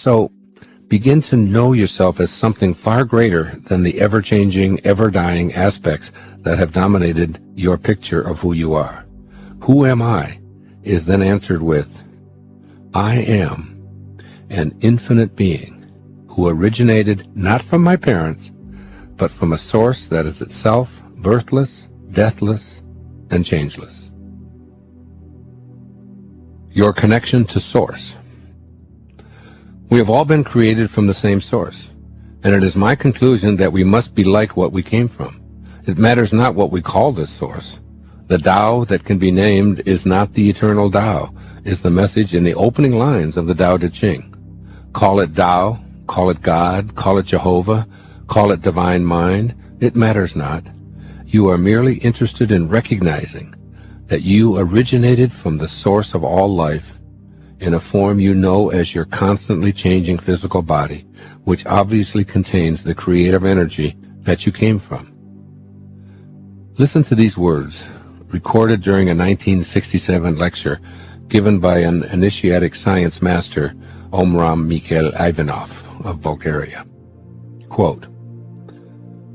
So, begin to know yourself as something far greater than the ever-changing, ever-dying aspects that have dominated your picture of who you are. Who am I is then answered with, I am an infinite being who originated not from my parents, but from a source that is itself birthless, deathless, and changeless. Your connection to Source. We have all been created from the same source, and it is my conclusion that we must be like what we came from. It matters not what we call this source. The Tao that can be named is not the eternal Tao, is the message in the opening lines of the Tao Te Ching. Call it Tao, call it God, call it Jehovah, call it divine mind, it matters not. You are merely interested in recognizing that you originated from the source of all life in a form you know as your constantly changing physical body, which obviously contains the creative energy that you came from. Listen to these words, recorded during a 1967 lecture given by an initiatic science master, Omram Mikhail Ivanov of Bulgaria. Quote,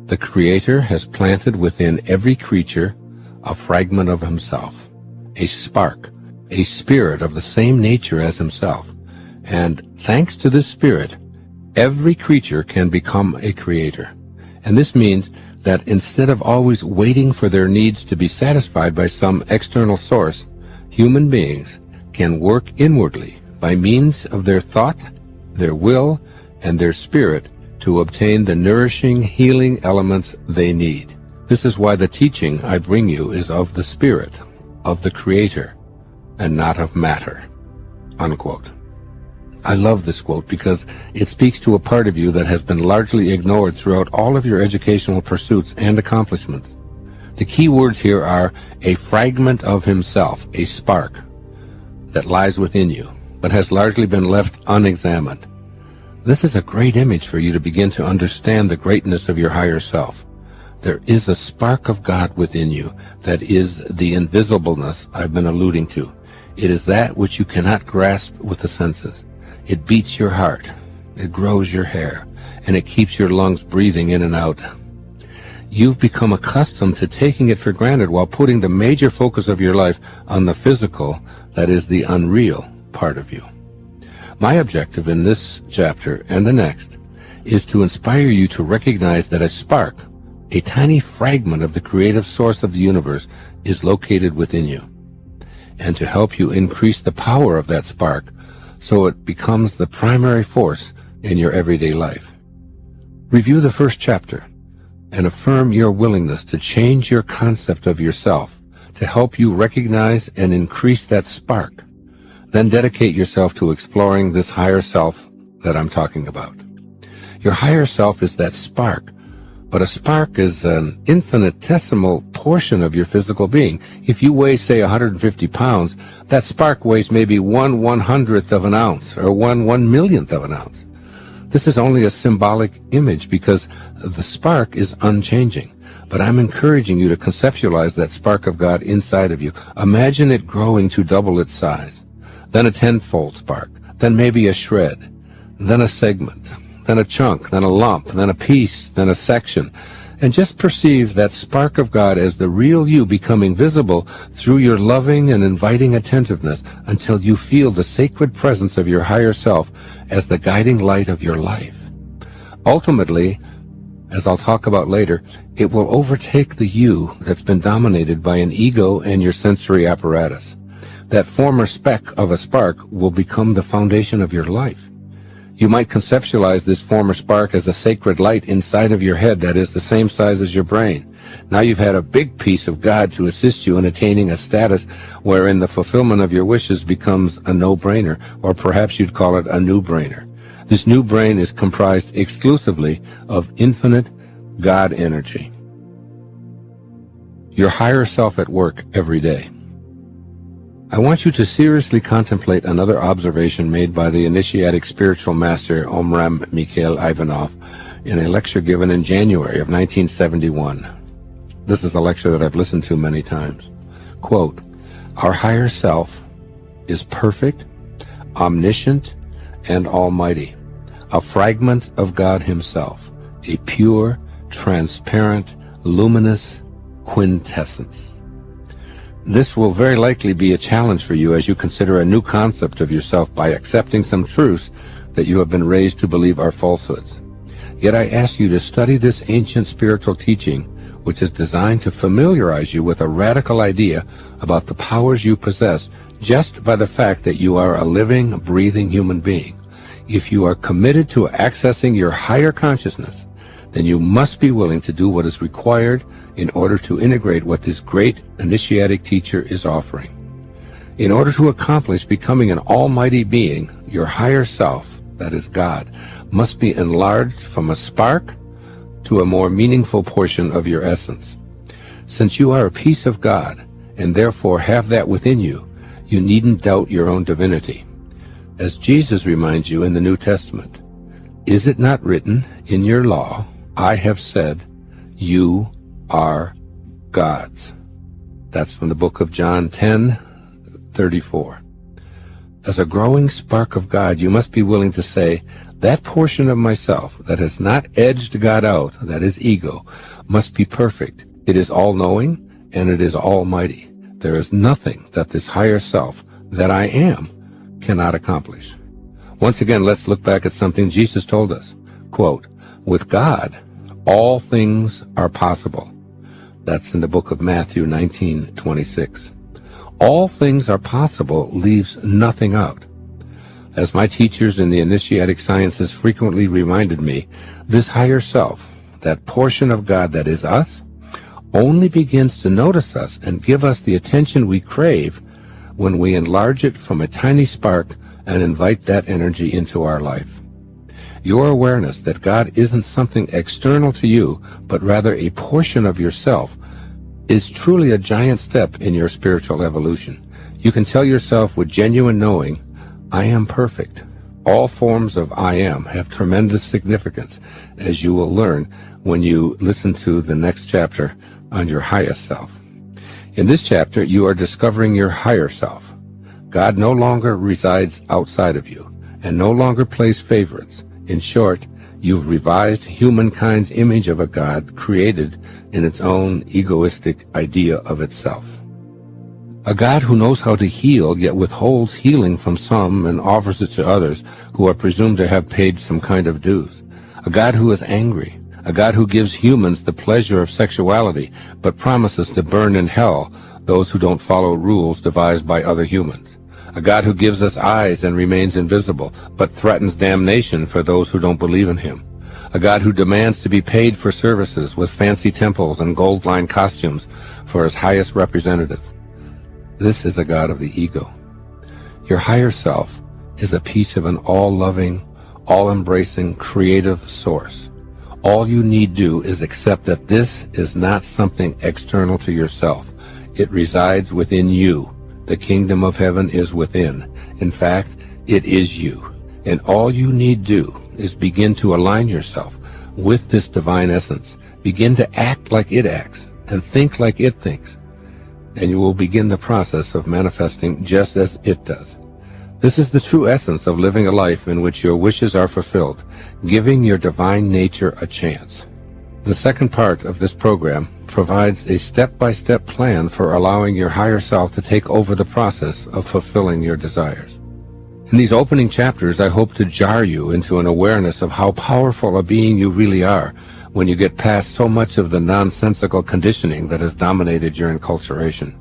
"The Creator has planted within every creature a fragment of himself, a spark, a spirit of the same nature as himself, and thanks to this spirit, every creature can become a creator. And this means that instead of always waiting for their needs to be satisfied by some external source, human beings can work inwardly by means of their thought, their will, and their spirit to obtain the nourishing, healing elements they need. This is why the teaching I bring you is of the spirit, of the Creator, and not of matter." Unquote. I love this quote because it speaks to a part of you that has been largely ignored throughout all of your educational pursuits and accomplishments. The key words here are a fragment of himself, a spark that lies within you, but has largely been left unexamined. This is a great image for you to begin to understand the greatness of your higher self. There is a spark of God within you that is the invisibleness I've been alluding to. It is that which you cannot grasp with the senses. It beats your heart, it grows your hair, and it keeps your lungs breathing in and out. You've become accustomed to taking it for granted while putting the major focus of your life on the physical, that is the unreal part of you. My objective in this chapter and the next is to inspire you to recognize that a spark, a tiny fragment of the creative source of the universe, is located within you, and to help you increase the power of that spark so it becomes the primary force in your everyday life. Review the first chapter and affirm your willingness to change your concept of yourself to help you recognize and increase that spark. Then dedicate yourself to exploring this higher self that I'm talking about. Your higher self is that spark, but a spark is an infinitesimal portion of your physical being. If you weigh, say, 150 pounds, that spark weighs maybe 1/100th of an ounce or 1/1,000,000th of an ounce. This is only a symbolic image because the spark is unchanging. But I'm encouraging you to conceptualize that spark of God inside of you. Imagine it growing to double its size, then a tenfold spark, then maybe a shred, then a segment, then a chunk, then a lump, then a piece, then a section. And just perceive that spark of God as the real you becoming visible through your loving and inviting attentiveness until you feel the sacred presence of your higher self as the guiding light of your life. Ultimately, as I'll talk about later, it will overtake the you that's been dominated by an ego and your sensory apparatus. That former speck of a spark will become the foundation of your life. You might conceptualize this former spark as a sacred light inside of your head that is the same size as your brain. Now you've had a big piece of God to assist you in attaining a status wherein the fulfillment of your wishes becomes a no-brainer, or perhaps you'd call it a new-brainer. This new brain is comprised exclusively of infinite God energy. Your higher self at work every day. I want you to seriously contemplate another observation made by the initiatic spiritual master Omram Mikhail Ivanov in a lecture given in January of 1971. This is a lecture that I've listened to many times. Quote, "Our higher self is perfect, omniscient, and almighty, a fragment of God himself, a pure, transparent, luminous quintessence. This will very likely be a challenge for you as you consider a new concept of yourself by accepting some truths that you have been raised to believe are falsehoods. Yet I ask you to study this ancient spiritual teaching, which is designed to familiarize you with a radical idea about the powers you possess just by the fact that you are a living, breathing human being. If you are committed to accessing your higher consciousness, then you must be willing to do what is required in order to integrate what this great initiatic teacher is offering. In order to accomplish becoming an almighty being, your higher self, that is God, must be enlarged from a spark to a more meaningful portion of your essence. Since you are a piece of God, and therefore have that within you, you needn't doubt your own divinity. As Jesus reminds you in the New Testament, "Is it not written in your law, I have said, you are gods?" That's from the book of John 10:34. As a growing spark of God, you must be willing to say, that portion of myself that has not edged God out, that is ego, must be perfect. It is all-knowing, and it is almighty. There is nothing that this higher self, that I am, cannot accomplish. Once again, let's look back at something Jesus told us. Quote, "With God, all things are possible." That's in the book of Matthew 19:26. All things are possible leaves nothing out. As my teachers in the initiatic sciences frequently reminded me, this higher self, that portion of God that is us, only begins to notice us and give us the attention we crave when we enlarge it from a tiny spark and invite that energy into our life. Your awareness that God isn't something external to you, but rather a portion of yourself, is truly a giant step in your spiritual evolution. You can tell yourself with genuine knowing, I am perfect. All forms of I am have tremendous significance, as you will learn when you listen to the next chapter on your highest self. In this chapter, you are discovering your higher self. God no longer resides outside of you, and no longer plays favorites. In short, you've revised humankind's image of a God created in its own egoistic idea of itself. A God who knows how to heal, yet withholds healing from some and offers it to others who are presumed to have paid some kind of dues. A God who is angry. A God who gives humans the pleasure of sexuality, but promises to burn in hell those who don't follow rules devised by other humans. A God who gives us eyes and remains invisible, but threatens damnation for those who don't believe in him. A God who demands to be paid for services with fancy temples and gold-lined costumes for his highest representative. This is a God of the ego. Your higher self is a piece of an all-loving, all-embracing, creative source. All you need do is accept that this is not something external to yourself. It resides within you. The kingdom of heaven is within. In fact, it is you. And all you need do is begin to align yourself with this divine essence. Begin to act like it acts and think like it thinks. And you will begin the process of manifesting just as it does. This is the true essence of living a life in which your wishes are fulfilled, giving your divine nature a chance. The second part of this program provides a step-by-step plan for allowing your higher self to take over the process of fulfilling your desires. In these opening chapters, I hope to jar you into an awareness of how powerful a being you really are when you get past so much of the nonsensical conditioning that has dominated your enculturation.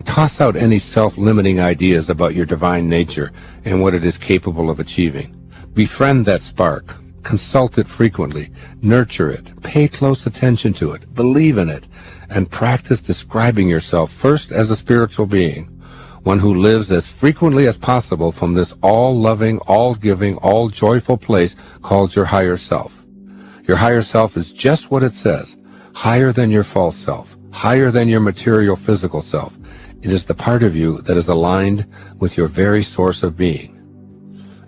Toss out any self-limiting ideas about your divine nature and what it is capable of achieving. Befriend that spark. Consult it frequently. Nurture it. Pay close attention to it. Believe in it. And practice describing yourself first as a spiritual being, one who lives as frequently as possible from this all-loving, all-giving, all-joyful place called your higher self. Your higher self is just what it says, higher than your false self, higher than your material physical self. It is the part of you that is aligned with your very source of being.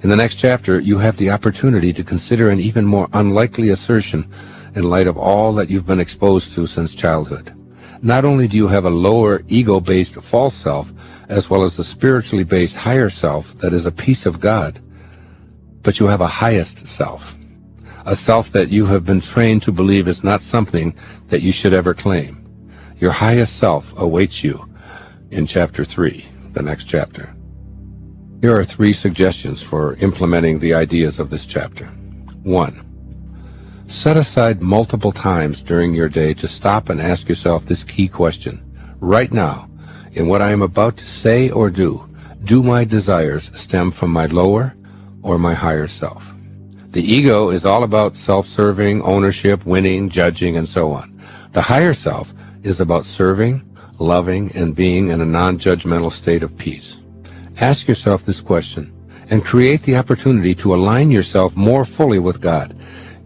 In the next chapter, you have the opportunity to consider an even more unlikely assertion in light of all that you've been exposed to since childhood. Not only do you have a lower ego-based false self, as well as a spiritually based higher self that is a piece of God, But you have a highest self, a self that you have been trained to believe is not something that you should ever claim. Your highest self awaits you in chapter 3, the next chapter. Here are 3 suggestions for implementing the ideas of this chapter. 1. Set aside multiple times during your day to stop and ask yourself this key question. Right now, in what I am about to say or do my desires stem from my lower or my higher self? The ego is all about self-serving, ownership, winning, judging, and so on. The higher self is about serving, loving, and being in a non-judgmental state of peace. Ask yourself this question and create the opportunity to align yourself more fully with God.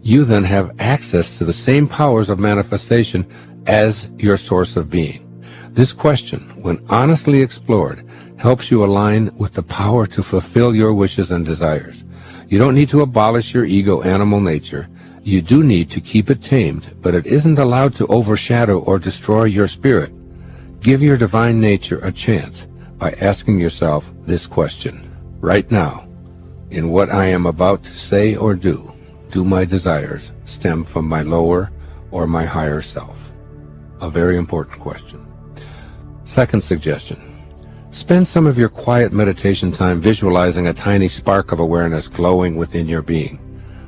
You then have access to the same powers of manifestation as your source of being. This question, when honestly explored, helps you align with the power to fulfill your wishes and desires. You don't need to abolish your ego animal nature. You do need to keep it tamed, but it isn't allowed to overshadow or destroy your spirit. Give your divine nature a chance by asking yourself this question. Right now, in what I am about to say or do my desires stem from my lower or my higher self? A very important question. Second suggestion. Spend some of your quiet meditation time visualizing a tiny spark of awareness glowing within your being.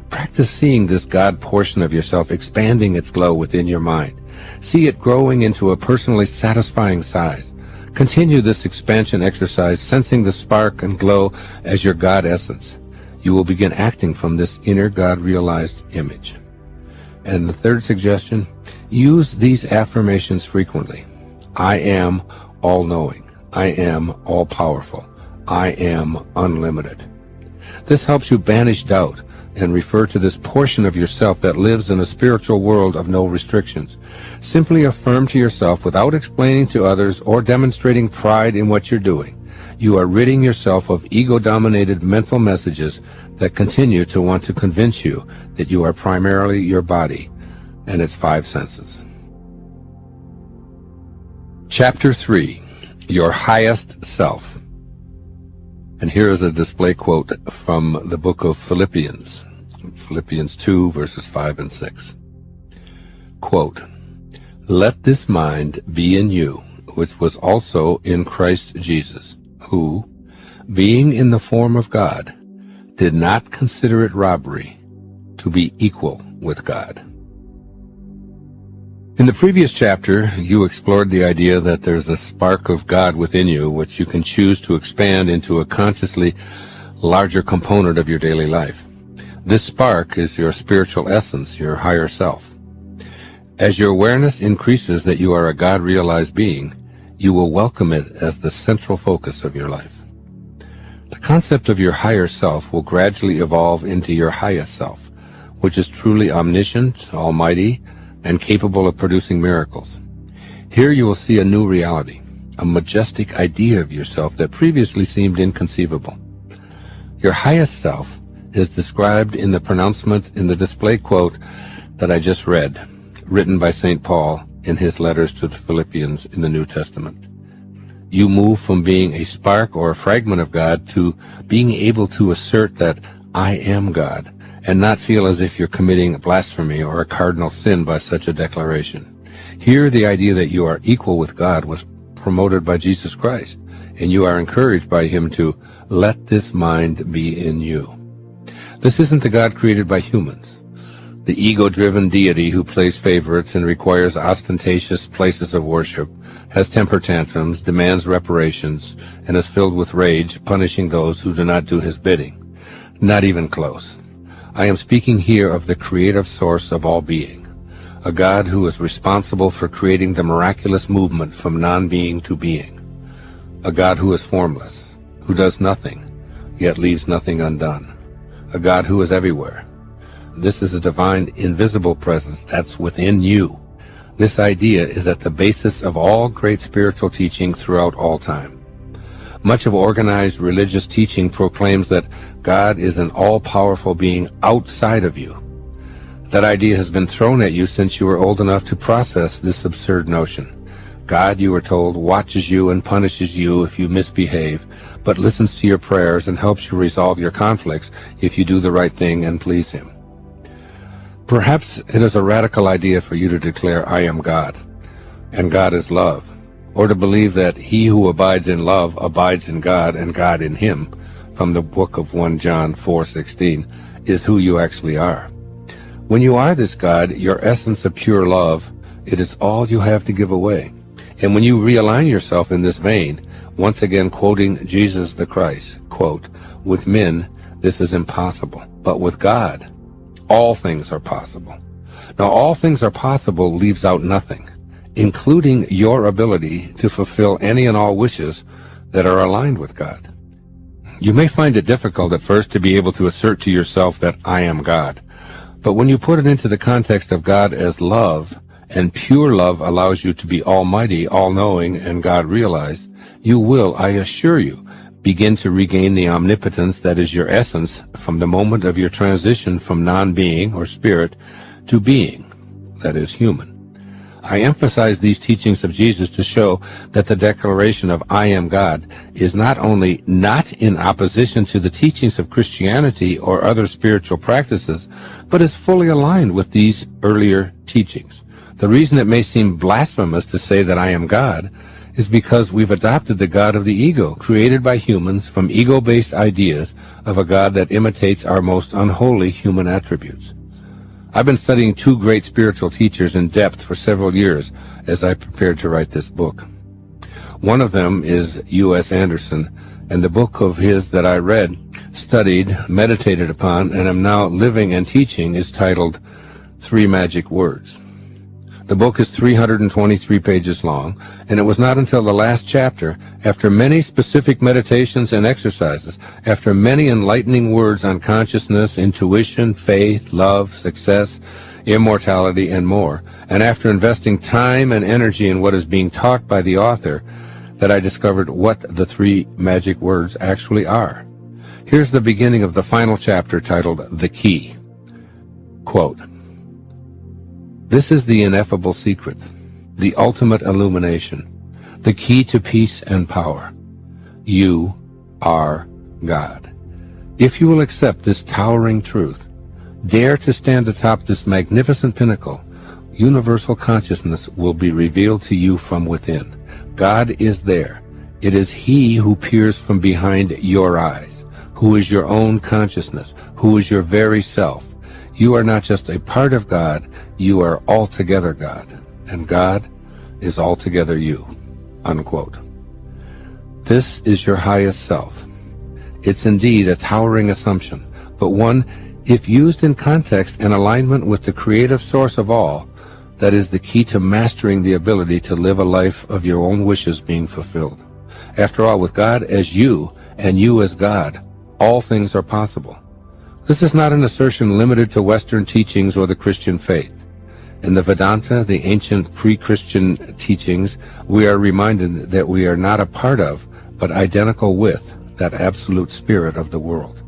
Practice seeing this God portion of yourself expanding its glow within your mind. See it growing into a personally satisfying size. Continue this expansion exercise, sensing the spark and glow as your God essence. You will begin acting from this inner God-realized image. And the third suggestion, use these affirmations frequently. I am all-knowing. I am all-powerful. I am unlimited. This helps you banish doubt and refer to this portion of yourself that lives in a spiritual world of no restrictions. Simply affirm to yourself without explaining to others or demonstrating pride in what you're doing. You are ridding yourself of ego-dominated mental messages that continue to want to convince you that you are primarily your body and its 5 senses. Chapter 3, Your Highest Self. And here is a display quote from the book of Philippians 2, verses 5 and 6. Quote, Let this mind be in you, which was also in Christ Jesus, who, being in the form of God, did not consider it robbery to be equal with God. In the previous chapter, you explored the idea that there's a spark of God within you which you can choose to expand into a consciously larger component of your daily life. This spark is your spiritual essence, your higher self. As your awareness increases that you are a God-realized being, you will welcome it as the central focus of your life. The concept of your higher self will gradually evolve into your highest self, which is truly omniscient, almighty, and capable of producing miracles. Here you will see a new reality, a majestic idea of yourself that previously seemed inconceivable. Your highest self is described in the pronouncement in the display quote that I just read, written by St. Paul in his letters to the Philippians in the New Testament. You move from being a spark or a fragment of God to being able to assert that I am God, and not feel as if you're committing blasphemy or a cardinal sin by such a declaration. Here, the idea that you are equal with God was promoted by Jesus Christ, and you are encouraged by him to let this mind be in you. This isn't the God created by humans, the ego-driven deity who plays favorites and requires ostentatious places of worship, has temper tantrums, demands reparations, and is filled with rage, punishing those who do not do his bidding. Not even close. I am speaking here of the creative source of all being, a God who is responsible for creating the miraculous movement from non-being to being, a God who is formless, who does nothing, yet leaves nothing undone, a God who is everywhere. This is a divine invisible presence that's within you. This idea is at the basis of all great spiritual teaching throughout all time. Much of organized religious teaching proclaims that God is an all-powerful being outside of you. That idea has been thrown at you since you were old enough to process this absurd notion. God, you are told, watches you and punishes you if you misbehave, but listens to your prayers and helps you resolve your conflicts if you do the right thing and please him. Perhaps it is a radical idea for you to declare, I am God, and God is love, or to believe that he who abides in love abides in God and God in him, from the book of 1 John 4:16, is who you actually are. When you are this God, your essence of pure love, it is all you have to give away. And when you realign yourself in this vein, once again quoting Jesus the Christ, quote, with men, this is impossible, but with God, all things are possible. Now, all things are possible leaves out nothing, including your ability to fulfill any and all wishes that are aligned with God. You may find it difficult at first to be able to assert to yourself that I am God, but when you put it into the context of God as love, and pure love allows you to be almighty, all-knowing, and God-realized, you will, I assure you, begin to regain the omnipotence that is your essence from the moment of your transition from non-being or spirit to being, that is human. I emphasize these teachings of Jesus to show that the declaration of I am God is not only not in opposition to the teachings of Christianity or other spiritual practices, but is fully aligned with these earlier teachings. The reason it may seem blasphemous to say that I am God is because we've adopted the God of the ego, created by humans from ego-based ideas of a God that imitates our most unholy human attributes. I've been studying two great spiritual teachers in depth for several years as I prepared to write this book. One of them is U.S. Anderson, and the book of his that I read, studied, meditated upon, and am now living and teaching is titled 3 Magic Words. The book is 323 pages long, and it was not until the last chapter, after many specific meditations and exercises, after many enlightening words on consciousness, intuition, faith, love, success, immortality, and more, and after investing time and energy in what is being taught by the author, that I discovered what the 3 magic words actually are. Here's the beginning of the final chapter titled The Key. Quote, this is the ineffable secret, the ultimate illumination, the key to peace and power. You are God. If you will accept this towering truth, dare to stand atop this magnificent pinnacle, universal consciousness will be revealed to you from within. God is there. It is He who peers from behind your eyes, who is your own consciousness, who is your very self. You are not just a part of God, you are altogether God, and God is altogether you." Unquote. This is your highest self. It's indeed a towering assumption, but one, if used in context and alignment with the creative source of all, that is the key to mastering the ability to live a life of your own wishes being fulfilled. After all, with God as you, and you as God, all things are possible. This is not an assertion limited to Western teachings or the Christian faith. In the Vedanta, the ancient pre-Christian teachings, we are reminded that we are not a part of, but identical with, that absolute spirit of the world.